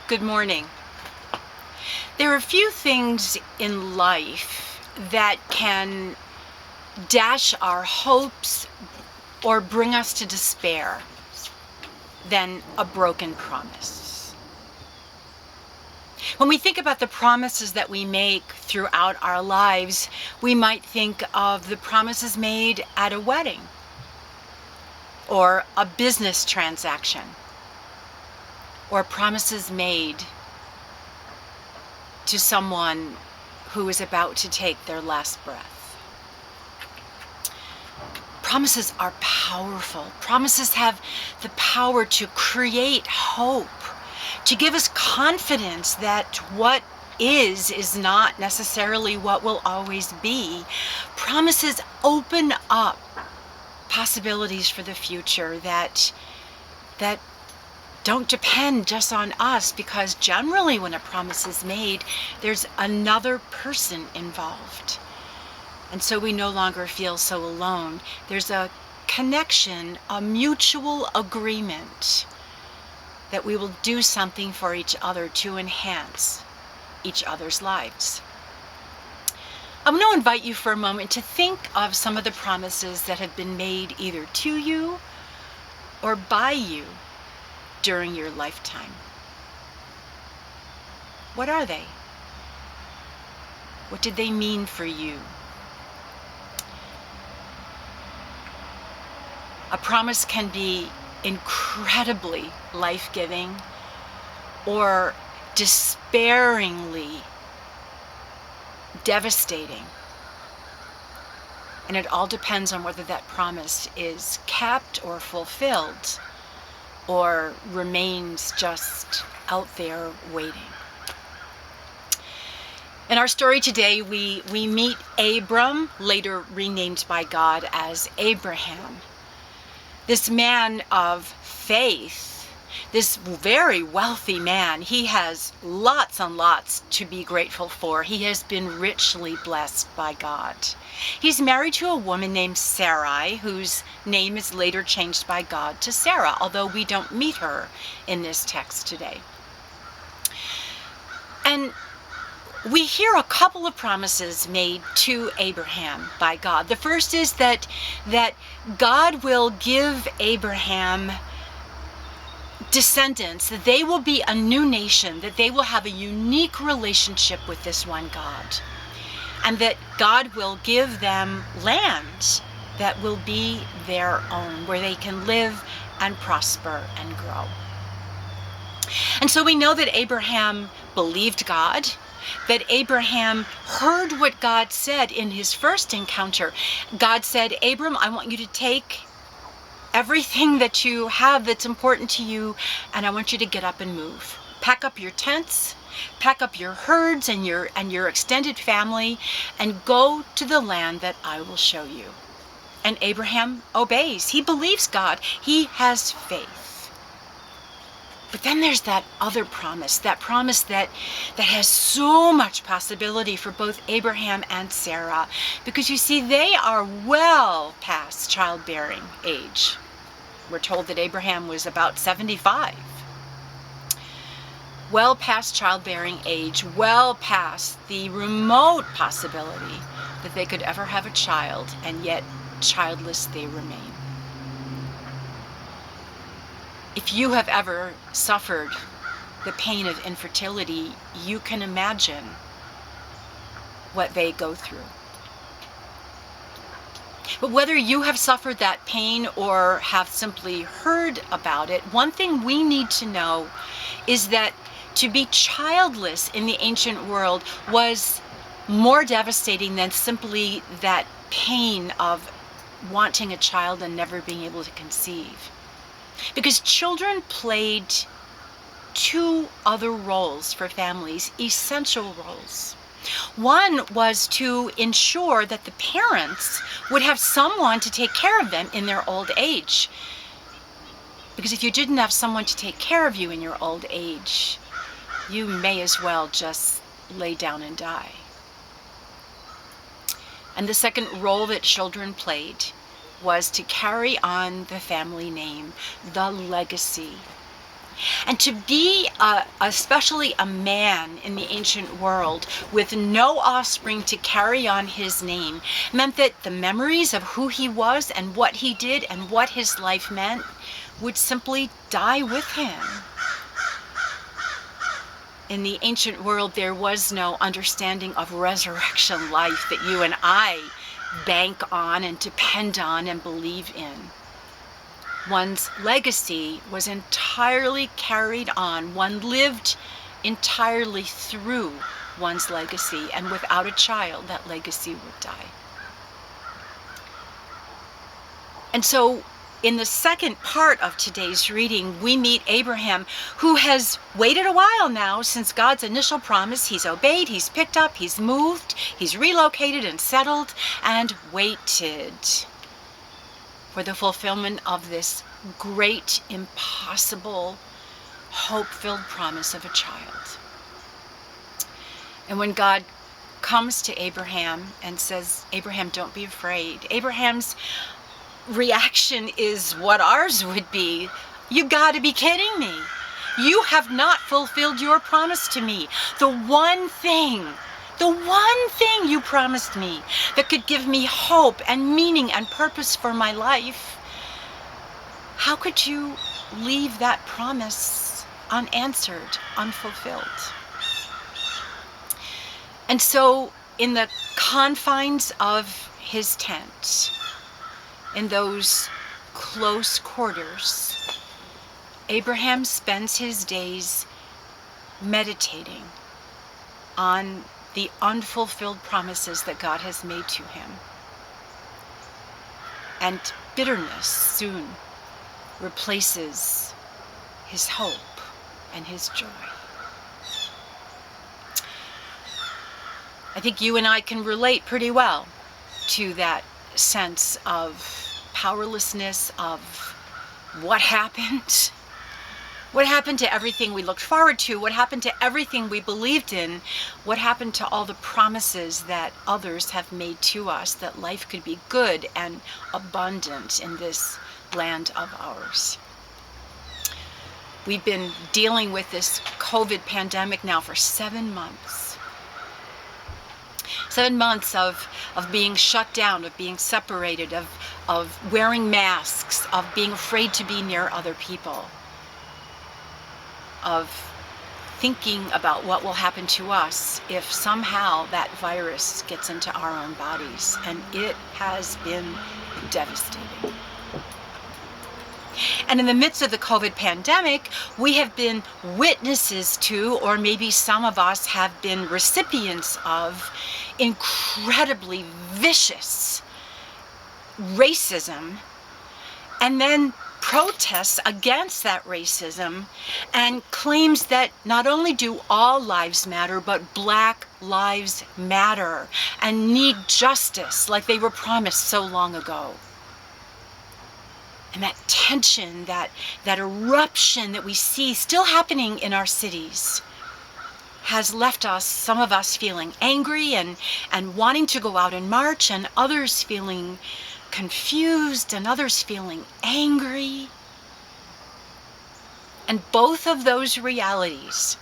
Good morning. There are few things in life that can dash our hopes or bring us to despair than a broken promise. When we think about the promises that we make throughout our lives, we might think of the promises made at a wedding or a business transaction or promises made to someone who is about to take their last breath. Promises are powerful. Promises have the power to create hope, to give us confidence that what is not necessarily what will always be. Promises open up possibilities for the future that don't depend just on us, because generally when a promise is made, there's another person involved. And so we no longer feel so alone. There's a connection, a mutual agreement that we will do something for each other to enhance each other's lives. I'm going to invite you for a moment to think of some of the promises that have been made either to you or by you during your lifetime. What are they? What did they mean for you? A promise can be incredibly life-giving or despairingly devastating. And it all depends on whether that promise is kept or fulfilled, or remains just out there waiting. In our story today, we meet Abram, later renamed by God as Abraham. This man of faith, this very wealthy man. He has lots and lots to be grateful for. He has been richly blessed by God. He's married to a woman named Sarai, whose name is later changed by God to Sarah, although we don't meet her in this text today. And we hear a couple of promises made to Abraham by God. The first is that God will give Abraham descendants, that they will be a new nation, that they will have a unique relationship with this one God, and that God will give them land that will be their own, where they can live and prosper and grow. And so we know that Abraham believed God, that Abraham heard what God said in his first encounter. God said, Abram, I want you to take everything that you have that's important to you, and I want you to get up and move. Pack up your tents, pack up your herds and your extended family, and go to the land that I will show you. And Abraham obeys. He believes God. He has faith. But then there's that other promise, that promise that has so much possibility for both Abraham and Sarah, because you see, they are well past childbearing age. We're told that Abraham was about 75. Well past childbearing age, well past the remote possibility that they could ever have a child, and yet childless they remain. If you have ever suffered the pain of infertility, you can imagine what they go through. But whether you have suffered that pain or have simply heard about it, one thing we need to know is that to be childless in the ancient world was more devastating than simply that pain of wanting a child and never being able to conceive. Because children played two other roles for families, essential roles. One was to ensure that the parents would have someone to take care of them in their old age. Because if you didn't have someone to take care of you in your old age, you may as well just lay down and die. And the second role that children played was to carry on the family name, the legacy, And to be especially a man in the ancient world with no offspring to carry on his name meant that the memories of who he was and what he did and what his life meant would simply die with him. In the ancient world, there was no understanding of resurrection life that you and I bank on and depend on and believe in. One's legacy was entirely carried on. One lived entirely through one's legacy, and without a child, that legacy would die. And so, in the second part of today's reading, we meet Abraham, who has waited a while now since God's initial promise. He's obeyed, he's picked up, he's moved, he's relocated and settled, and waited for the fulfillment of this great, impossible, hope-filled promise of a child. And when God comes to Abraham and says, Abraham, don't be afraid, Abraham's reaction is what ours would be. You gotta be kidding me. You have not fulfilled your promise to me. The one thing you promised me that could give me hope and meaning and purpose for my life. How could you leave that promise unanswered, unfulfilled? And so, in the confines of his tent, in those close quarters, Abraham spends his days meditating on the unfulfilled promises that God has made to him. And bitterness soon replaces his hope and his joy. I think you and I can relate pretty well to that sense of powerlessness, of what happened. What happened to everything we looked forward to? What happened to everything we believed in? What happened to all the promises that others have made to us that life could be good and abundant in this land of ours? We've been dealing with this COVID pandemic now for 7 months. 7 months of being shut down, of being separated, of wearing masks, of being afraid to be near other people, of thinking about what will happen to us if somehow that virus gets into our own bodies. And it has been devastating. And in the midst of the COVID pandemic, we have been witnesses to, or maybe some of us have been recipients of, incredibly vicious racism, and then protests against that racism, and claims that not only do all lives matter, but Black lives matter and need justice like they were promised so long ago. And that tension, that eruption that we see still happening in our cities has left us, some of us, feeling angry and wanting to go out and march, and others feeling confused, and others feeling angry. And both of those realities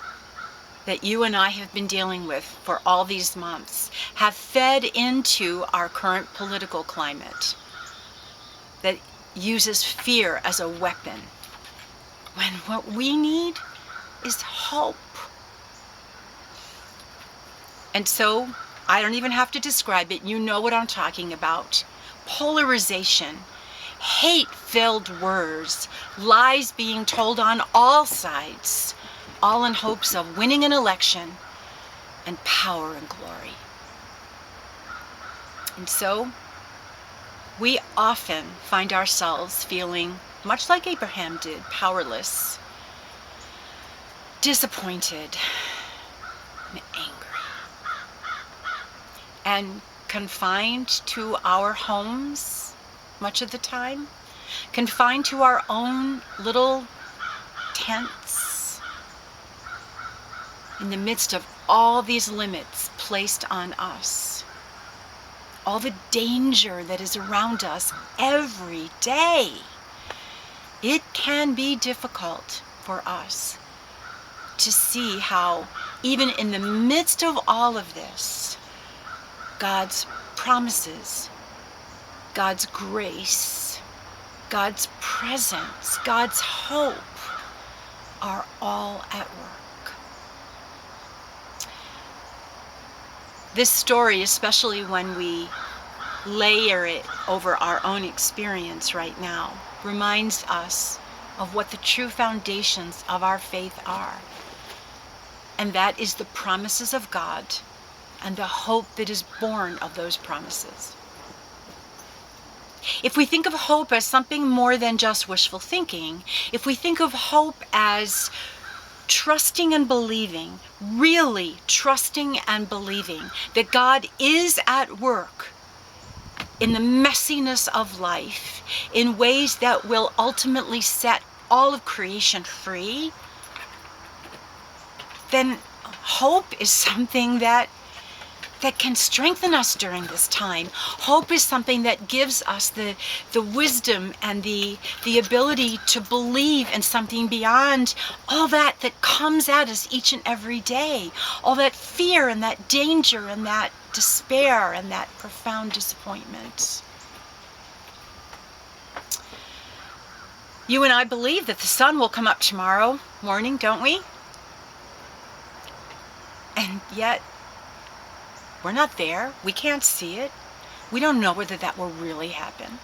that you and I have been dealing with for all these months have fed into our current political climate that uses fear as a weapon, when what we need is hope. And so, I don't even have to describe it, you know what I'm talking about. Polarization, hate-filled words, lies being told on all sides, all in hopes of winning an election and power and glory. And so, we often find ourselves feeling, much like Abraham did, powerless, disappointed, and angry, and confined to our homes much of the time, confined to our own little tents, in the midst of all these limits placed on us. All the danger that is around us every day. It can be difficult. for us to see how, even in the midst of all of this, God's promises, God's grace, God's presence, God's hope are all at work. This story, especially when we layer it over our own experience right now, reminds us of what the true foundations of our faith are. And that is the promises of God and the hope that is born of those promises. If we think of hope as something more than just wishful thinking, if we think of hope as trusting and believing, really trusting and believing that God is at work in the messiness of life, in ways that will ultimately set all of creation free, then hope is something that can strengthen us during this time. Hope is something that gives us the wisdom and the ability to believe in something beyond all that comes at us each and every day. All that fear and that danger and that despair and that profound disappointment. You and I believe that the sun will come up tomorrow morning, don't we? And yet, we're not there. We can't see it. We don't know whether that will really happen.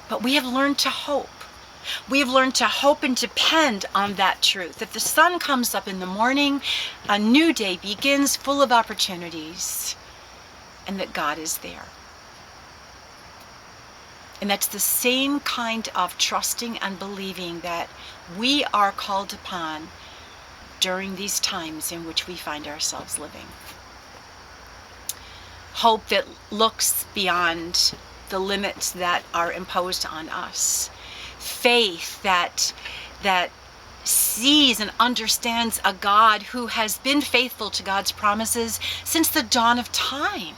But we have learned to hope. We have learned to hope and depend on that truth, that the sun comes up in the morning, a new day begins full of opportunities, and that God is there. And that's the same kind of trusting and believing that we are called upon during these times in which we find ourselves living. Hope that looks beyond the limits that are imposed on us. Faith that sees and understands a God who has been faithful to God's promises since the dawn of time.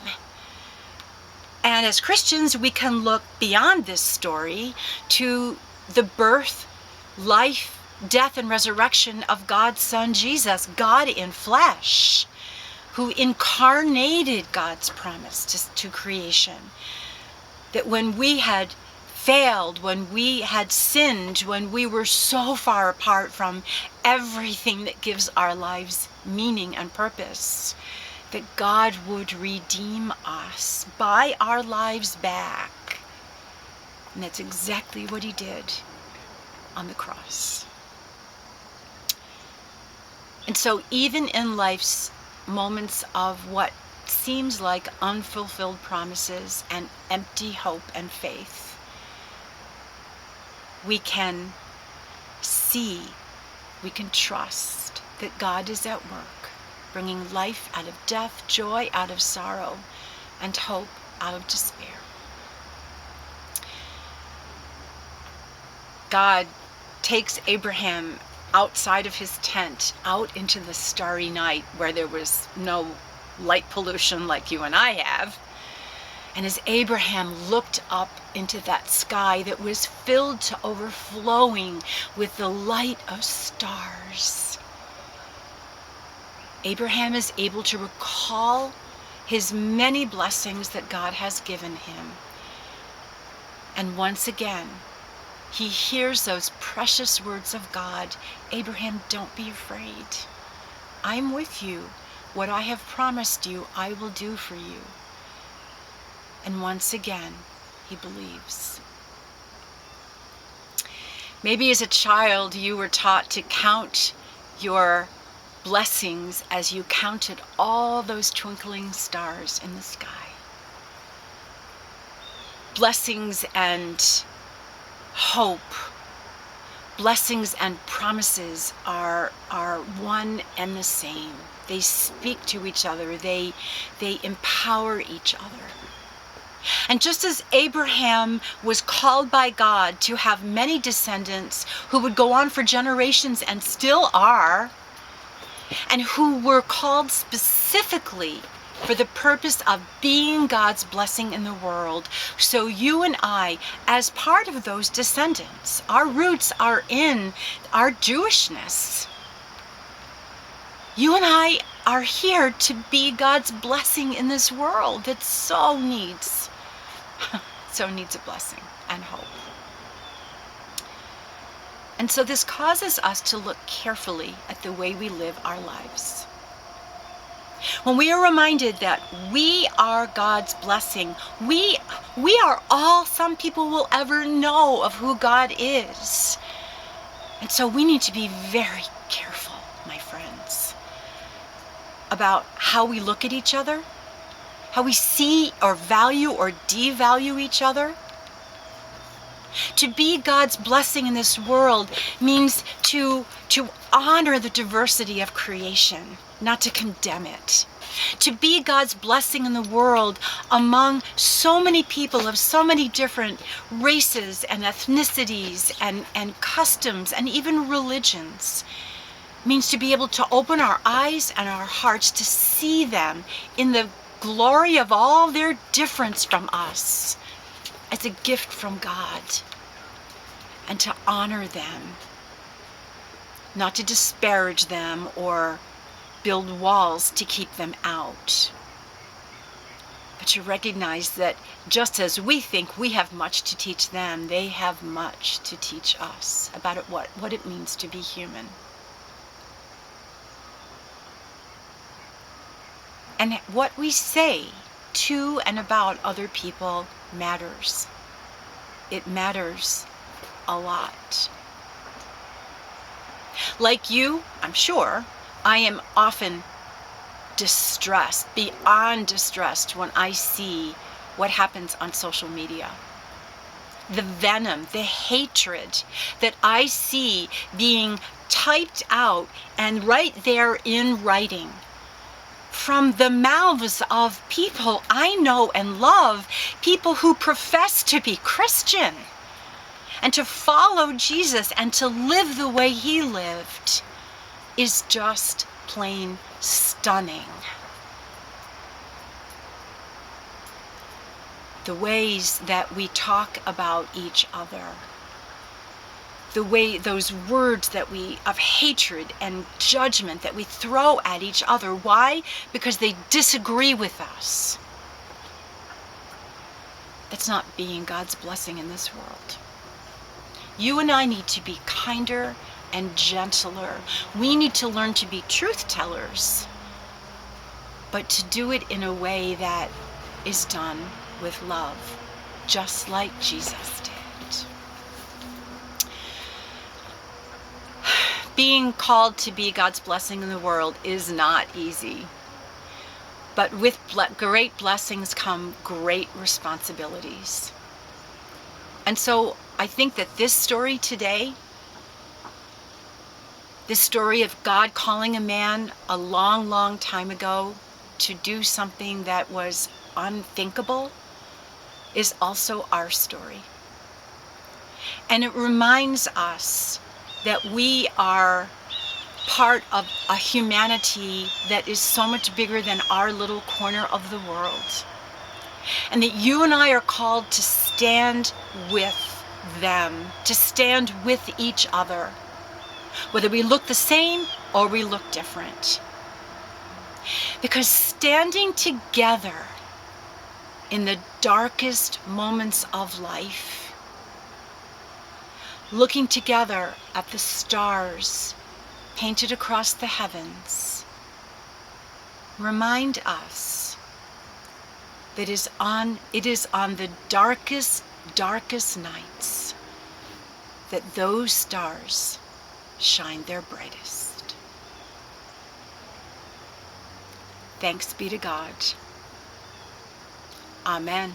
And as Christians, we can look beyond this story to the birth, life, death, and resurrection of God's Son, Jesus, God in flesh, who incarnated God's promise to creation. That when we had failed, when we had sinned, when we were so far apart from everything that gives our lives meaning and purpose, that God would redeem us, buy our lives back. And that's exactly what he did on the cross. And so even in life's moments of what seems like unfulfilled promises and empty hope and faith, we can see, we can trust that God is at work, bringing life out of death, joy out of sorrow, and hope out of despair. God takes Abraham outside of his tent, out into the starry night where there was no light pollution like you and I have. And as Abraham looked up into that sky that was filled to overflowing with the light of stars, Abraham is able to recall his many blessings that God has given him. And once again, he hears those precious words of God. Abraham, don't be afraid. I'm with you. What I have promised you, I will do for you. And once again, he believes. Maybe as a child, you were taught to count your blessings as you counted all those twinkling stars in the sky. Blessings and hope, blessings and promises are one and the same. They speak to each other. They empower each other. And just as Abraham was called by God to have many descendants who would go on for generations and still are, and who were called specifically for the purpose of being God's blessing in the world. So you and I, as part of those descendants, our roots are in our Jewishness. You and I are here to be God's blessing in this world that so needs a blessing and hope. And so this causes us to look carefully at the way we live our lives. When we are reminded that we are God's blessing, we are all some people will ever know of who God is. And so we need to be very careful, my friends, about how we look at each other, how we see or value or devalue each other. To be God's blessing in this world means to honor the diversity of creation, not to condemn it. To be God's blessing in the world among so many people of so many different races and ethnicities and customs and even religions means to be able to open our eyes and our hearts to see them in the glory of all their difference from us as a gift from God, and to honor them, not to disparage them or build walls to keep them out, but to recognize that just as we think we have much to teach them, they have much to teach us about what it means to be human. And what we say to and about other people matters. It matters a lot. Like you, I'm sure, I am often distressed, beyond distressed, when I see what happens on social media. The venom, the hatred that I see being typed out and right there in writing from the mouths of people I know and love, people who profess to be Christian and to follow Jesus and to live the way he lived, is just plain stunning. The ways that we talk about each other, the way those words that we of hatred and judgment that we throw at each other. Why? Because they disagree with us. That's not being God's blessing in this world. You and I need to be kinder and gentler. We need to learn to be truth tellers, but to do it in a way that is done with love, just like Jesus did. Being called to be God's blessing in the world is not easy, but with great blessings come great responsibilities. And so I think that this story today, this story of God calling a man a long, long time ago to do something that was unthinkable, is also our story. And it reminds us that we are part of a humanity that is so much bigger than our little corner of the world. And that you and I are called to stand with them, to stand with each other, whether we look the same or we look different. Because standing together in the darkest moments of life, looking together at the stars painted across the heavens, remind us that it is on the darkest nights that those stars shine their brightest. Thanks be to God. Amen.